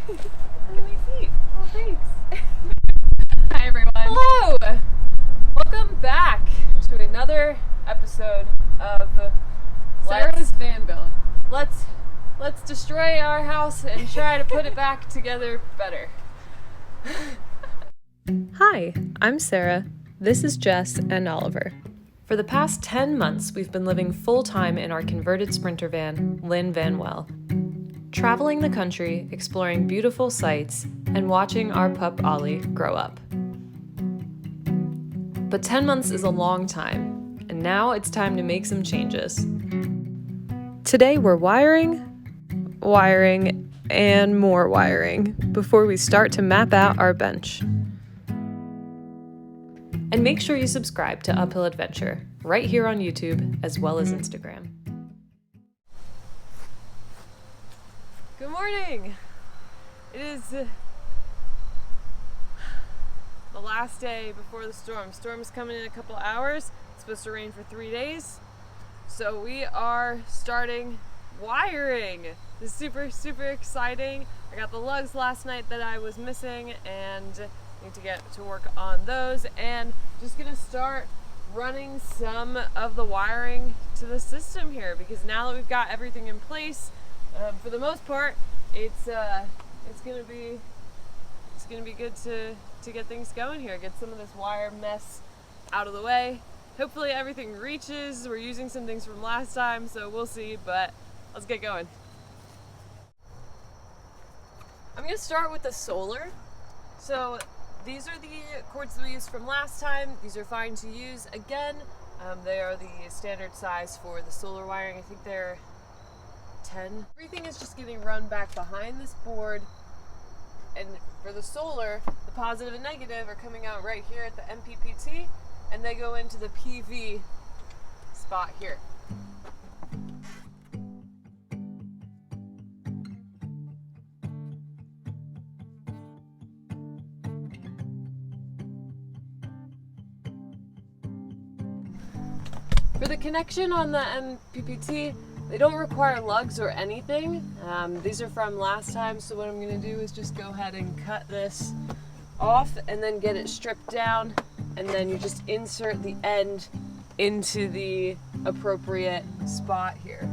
Look at my feet. Oh, thanks. Hi everyone. Hello. Welcome back to another episode of Sarah's van build. Let's destroy our house and try to put it back together better. Hi, I'm Sarah. This is Jess and Oliver. For the past 10 months, we've been living full-time in our converted Sprinter van, Lynn Van Well. Traveling the country, exploring beautiful sights, and watching our pup Ollie grow up. But 10 months is a long time, and now it's time to make some changes. Today we're wiring, and more wiring before we start to map out our bench. And make sure you subscribe to Uphill Adventure right here on YouTube as well as Instagram. Good morning! It is the last day before the storm. Storm is coming in a couple hours. It's supposed to rain for 3 days. So we are starting wiring. This is super, super exciting. I got the lugs last night that I was missing and need to get to work on those, and just gonna start running some of the wiring to the system here, because now that we've got everything in place, for the most part, it's gonna be good to get things going here. Get some of this wire mess out of the way. Hopefully everything reaches. We're using some things from last time, so we'll see. But let's get going. I'm gonna start with the solar. So these are the cords that we used from last time. These are fine to use. Again, they are the standard size for the solar wiring. I think they're 10. Everything is just getting run back behind this board. And for the solar, the positive and negative are coming out right here at the MPPT, and they go into the PV spot here. For the connection on the MPPT, they don't require lugs or anything. These are from last time, so what I'm going to do is just go ahead and cut this off and then get it stripped down, and then you just insert the end into the appropriate spot here.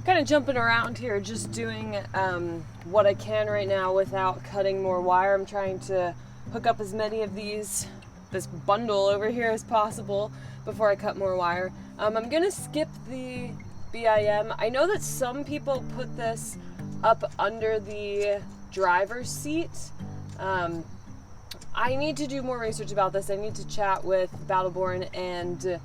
Kind of jumping around here, just doing what I can right now without cutting more wire. I'm trying to hook up as many of this bundle over here as possible before I cut more wire. I'm gonna skip the BIM. I know that some people put this up under the driver's seat. I need to do more research about this. I need to chat with Battleborn and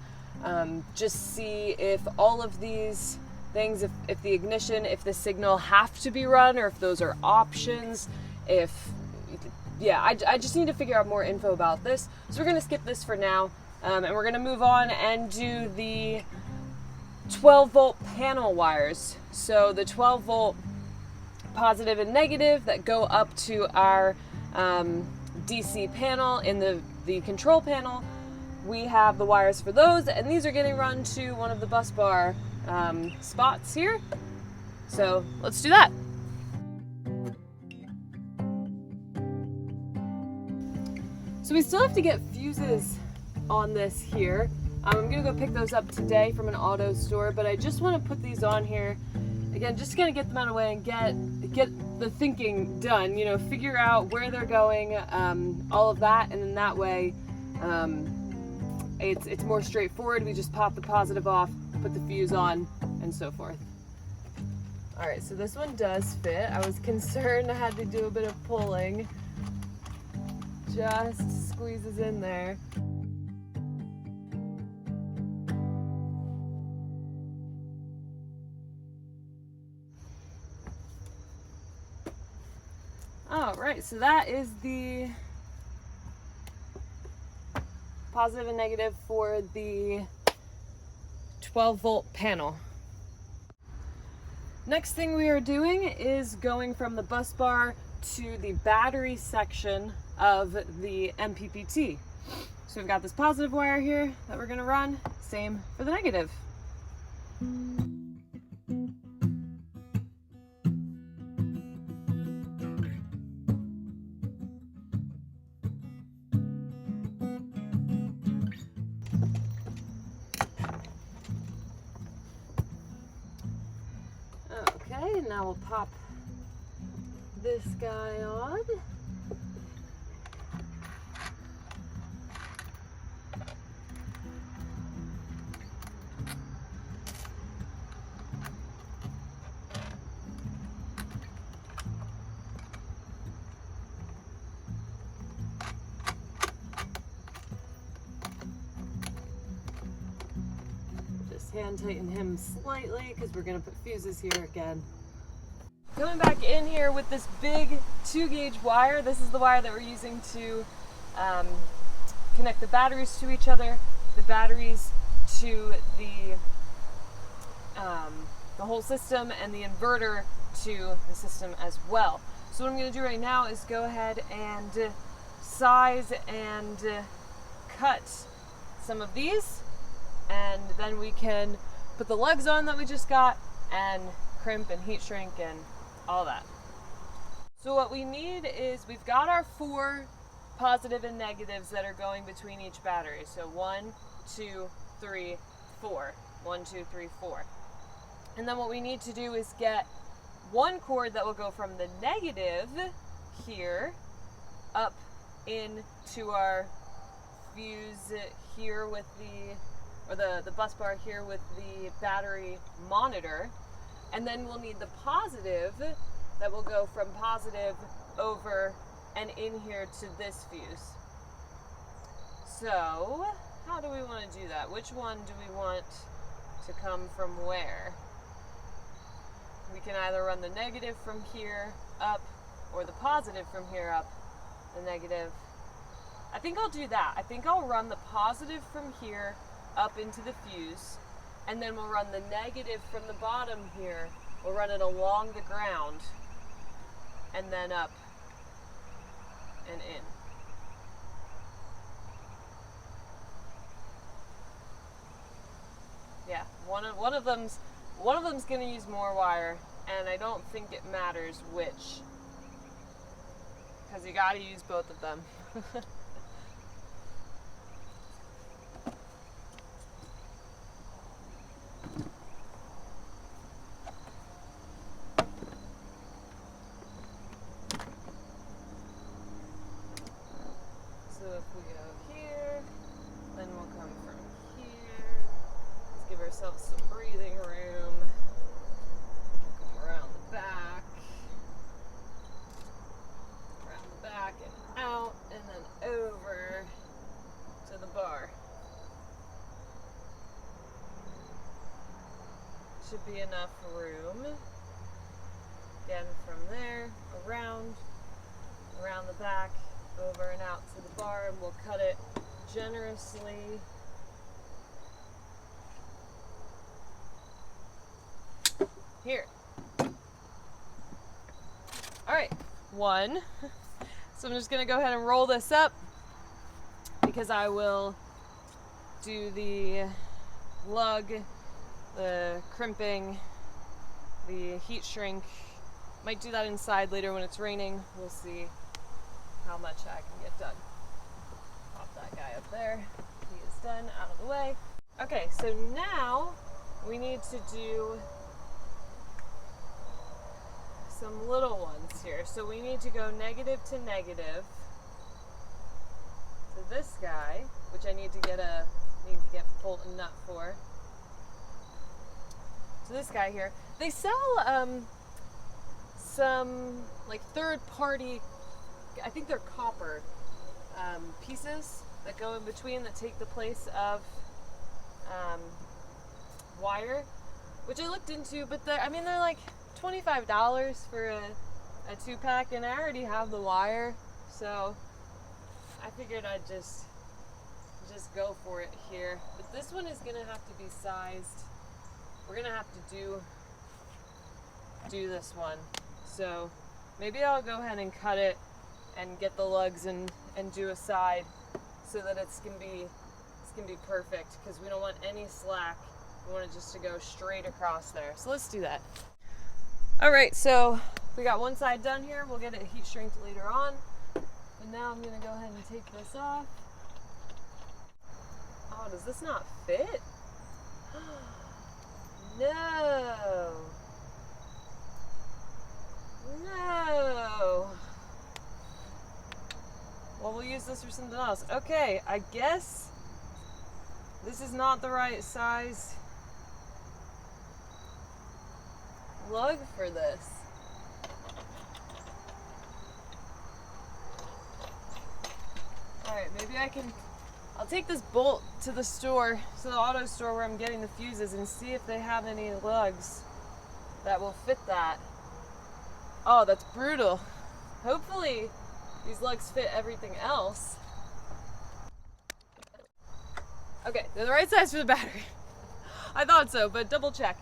just see if all of these things, if the ignition, if the signal have to be run, or if those are options, I just need to figure out more info about this. So we're gonna skip this for now, and we're gonna move on and do the 12 volt panel wires. So the 12 volt positive and negative that go up to our DC panel in the control panel, we have the wires for those, and these are getting run to one of the bus bar spots here. So let's do that. So we still have to get fuses on this here. I'm gonna go pick those up today from an auto store, but I just want to put these on here again, just gonna get them out of the way and get the thinking done, you know, figure out where they're going, all of that, and then that way it's more straightforward. We just pop the positive off, put the fuse on, and so forth. All right, so this one does fit. I was concerned I had to do a bit of pulling. Just squeezes in there. All right, so that is the positive and negative for the 12-volt panel. Next thing we are doing is going from the bus bar to the battery section of the MPPT. So we've got this positive wire here that we're gonna run, same for the negative. Okay, now we'll pop this guy on. Just hand tighten him slightly because we're going to put fuses here again. Coming back in here with this big 2-gauge wire. This is the wire that we're using to connect the batteries to each other, the batteries to the whole system, and the inverter to the system as well. So what I'm going to do right now is go ahead and size and cut some of these, and then we can put the lugs on that we just got and crimp and heat shrink and all that. So what we need is, we've got our 4 positive and negatives that are going between each battery. So 1, 2, 3, 4. 1, 2, 3, 4. And then what we need to do is get one cord that will go from the negative here up into our fuse here with the bus bar here with the battery monitor. And then we'll need the positive that will go from positive over and in here to this fuse. So, how do we want to do that? Which one do we want to come from where? We can either run the negative from here up, or the positive from here up, the negative. I think I'll do that. I think I'll run the positive from here up into the fuse, and then we'll run the negative from the bottom here. We'll run it along the ground and then up and in. Yeah, one of them's going to use more wire, and I don't think it matters which, because you got to use both of them. So if we go here, then we'll come from here. Let's give ourselves some breathing room. Come around the back and out, and then over to the bar. Should be enough room. Again, from there, around the back, over and out to the bar, and we'll cut it generously. Here. All right, 1. So I'm just gonna go ahead and roll this up, because I will do the lug, the crimping, the heat shrink. Might do that inside later when it's raining. We'll see how much I can get done. Pop that guy up there. He is done, out of the way. Okay, so now we need to do some little ones here. So we need to go negative to negative to this guy, which I need to get bolt and nut for. to this guy here. They sell some like third-party, I think they're copper pieces that go in between that take the place of wire, which I looked into, but they're like $25 for a 2-pack, and I already have the wire, so I figured I'd just go for it here. But this one is gonna have to be sized. We're gonna have to do this one. So maybe I'll go ahead and cut it and get the lugs and do a side so that it's gonna be perfect, because we don't want any slack. We want it just to go straight across there. So let's do that. All right, so we got one side done here. We'll get it heat shrinked later on. And now I'm gonna go ahead and take this off. Oh, does this not fit? No. No. Well, we'll use this for something else. Okay, I guess this is not the right size lug for this. Alright, maybe I'll take this bolt to the store, to the auto store where I'm getting the fuses, and see if they have any lugs that will fit that. Oh, that's brutal. Hopefully these lugs fit everything else. Okay, they're the right size for the battery. I thought so, but double check.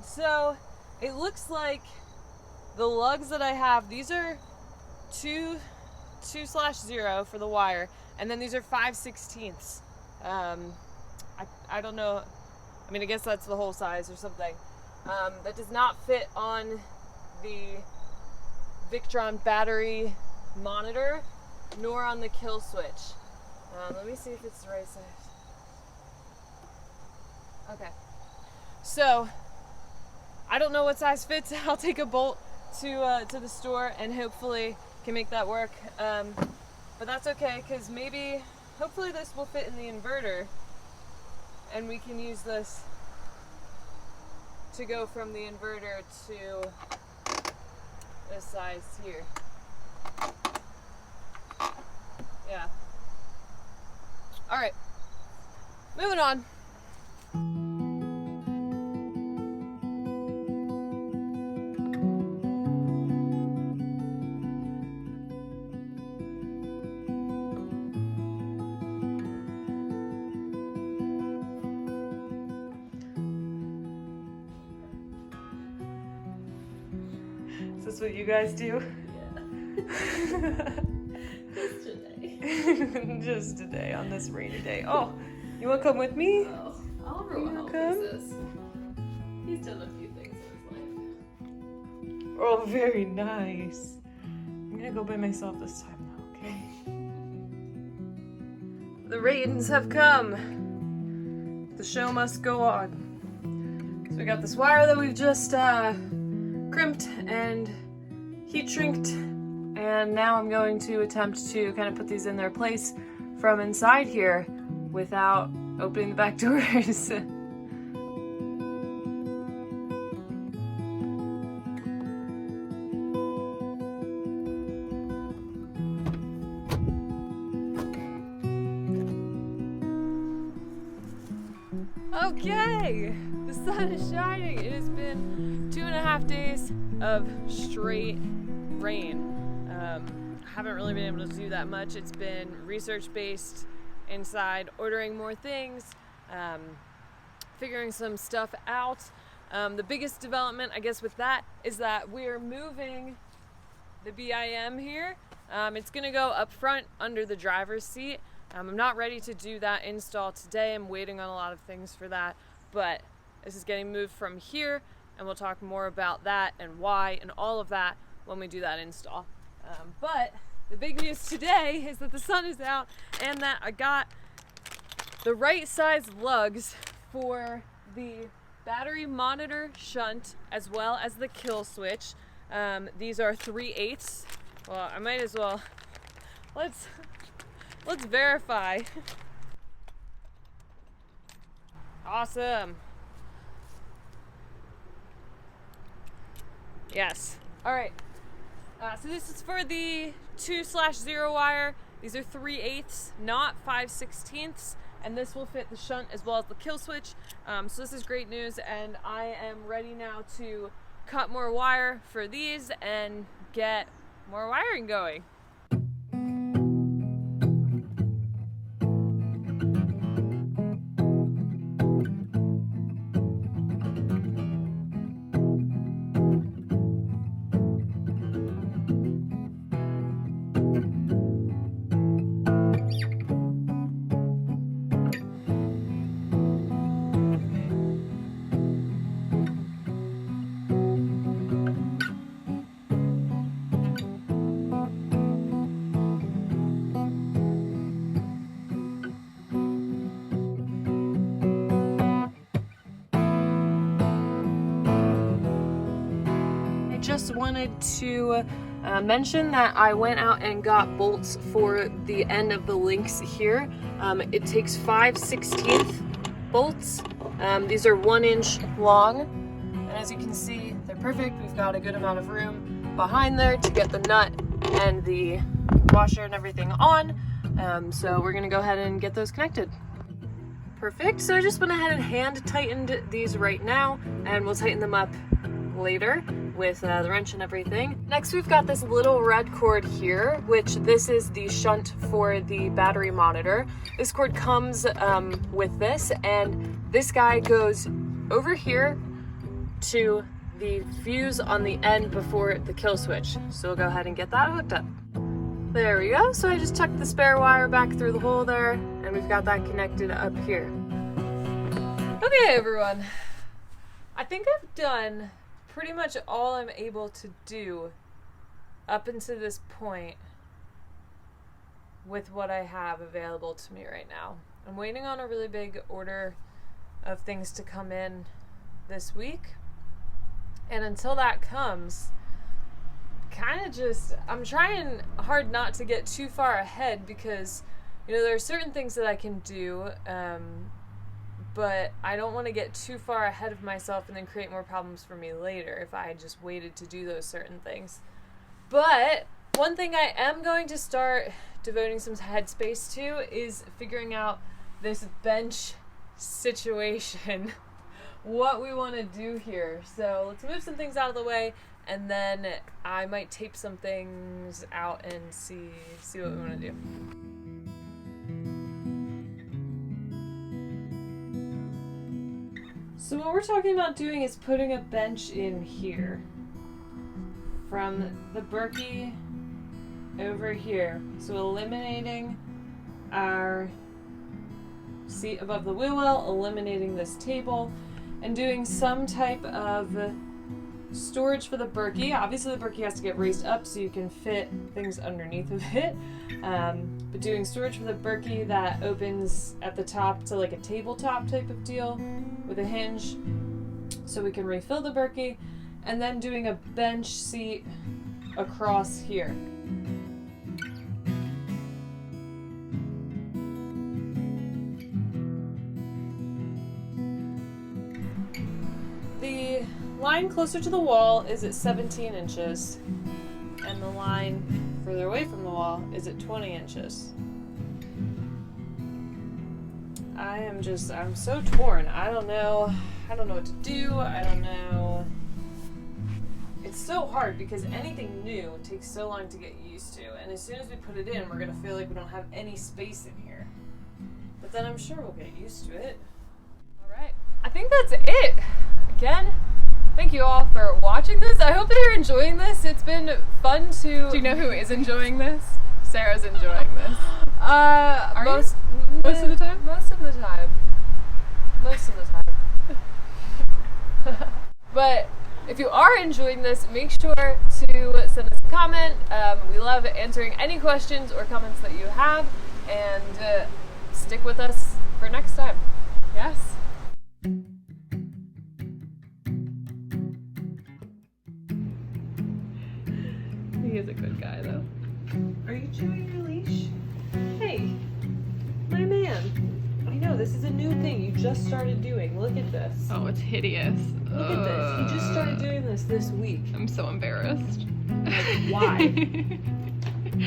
So it looks like the lugs that I have, these are 2/0 for the wire, and then these are 5/16. I don't know. I mean, I guess that's the whole size or something. That does not fit on the Victron battery monitor, nor on the kill switch. Let me see if it's the right size. Okay. So I don't know what size fits. I'll take a bolt to the store and hopefully can make that work. But that's okay, because hopefully this will fit in the inverter, and we can use this to go from the inverter to this size here. Yeah. All right. Moving on. Is this what you guys do? Yeah. Just today. Just today, on this rainy day. Oh, you want to come with me? Oh, Oliver will help us. He's done a few things in his life. Oh, very nice. I'm gonna go by myself this time though, okay? The rains have come. The show must go on. So we got this wire that we've just crimped and heat shrinked, and now I'm going to attempt to kind of put these in their place from inside here without opening the back doors. Okay, the sun is shining. It has been 2.5 days of straight rain. Haven't really been able to do that much. It's been research-based inside, ordering more things, figuring some stuff out. The biggest development, I guess, with that is that we're moving the BIM here. It's gonna go up front under the driver's seat. I'm not ready to do that install today. I'm waiting on a lot of things for that, but this is getting moved from here, and we'll talk more about that and why and all of that when we do that install. But the big news today is that the sun is out and that I got the right size lugs for the battery monitor shunt as well as the kill switch. These are 3/8. Well, I might as well, let's verify. Awesome. Yes. All right. So this is for the 2/0 wire. These are 3/8, not 5/16, and this will fit the shunt as well as the kill switch. So this is great news, and I am ready now to cut more wire for these and get more wiring going. Just wanted to mention that I went out and got bolts for the end of the links here. It takes 5/16 bolts. These are 1 inch long, and as you can see, they're perfect. We've got a good amount of room behind there to get the nut and the washer and everything on. So we're gonna go ahead and get those connected. Perfect, so I just went ahead and hand tightened these right now, and we'll tighten them up later with the wrench and everything. Next, we've got this little red cord here, which this is the shunt for the battery monitor. This cord comes with this, and this guy goes over here to the fuse on the end before the kill switch. So we'll go ahead and get that hooked up. There we go. So I just tucked the spare wire back through the hole there, and we've got that connected up here. Okay, everyone. I think I've done pretty much all I'm able to do up until this point with what I have available to me right now. I'm waiting on a really big order of things to come in this week, and until that comes, I'm trying hard not to get too far ahead, because there are certain things that I can do, but I don't want to get too far ahead of myself and then create more problems for me later if I just waited to do those certain things. But one thing I am going to start devoting some headspace to is figuring out this bench situation, what we want to do here. So let's move some things out of the way, and then I might tape some things out and see what we want to do. So what we're talking about doing is putting a bench in here from the Berkey over here. So eliminating our seat above the wheel well, eliminating this table, and doing some type of storage for the Berkey. Obviously the Berkey has to get raised up so you can fit things underneath of it. But doing storage for the Berkey that opens at the top to like a tabletop type of deal with a hinge so we can refill the Berkey, and then doing a bench seat across here. The line closer to the wall is at 17 inches, and the line further away from the wall is at 20 inches. I'm so torn. I don't know what to do. I don't know. It's so hard because anything new takes so long to get used to, and as soon as we put it in, we're gonna feel like we don't have any space in here. But then I'm sure we'll get used to it. Alright, I think that's it. Again, thank you all for watching this. I hope that you're enjoying this. It's been fun to... Do you know who is enjoying this? Sarah's enjoying this. Most of the time? Most of the time. Most of the time. But if you are enjoying this, make sure to send us a comment. We love answering any questions or comments that you have, and stick with us for next time. Yes. He is a good guy, though. Are you chewing your leash? Hey, my man. I know, this is a new thing you just started doing. Look at this. Oh, it's hideous. Look at this. You just started doing this week. I'm so embarrassed. Like, why?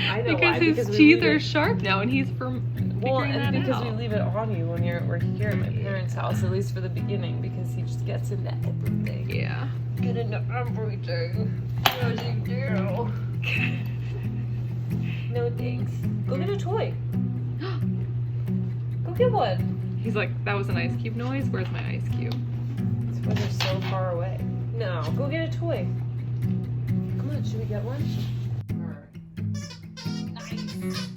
I know why. Because his teeth are sharp now, and he's well, and that because out. we leave it on you when we're here at my parents' house, at least for the beginning, because he just gets into everything. Yeah. Get into everything. Yes, you do. No thanks. Go get a toy. Go get one. He's like, that was an ice cube noise. Where's my ice cube? It's when they're so far away. No, go get a toy. Come on, should we get one? Nice.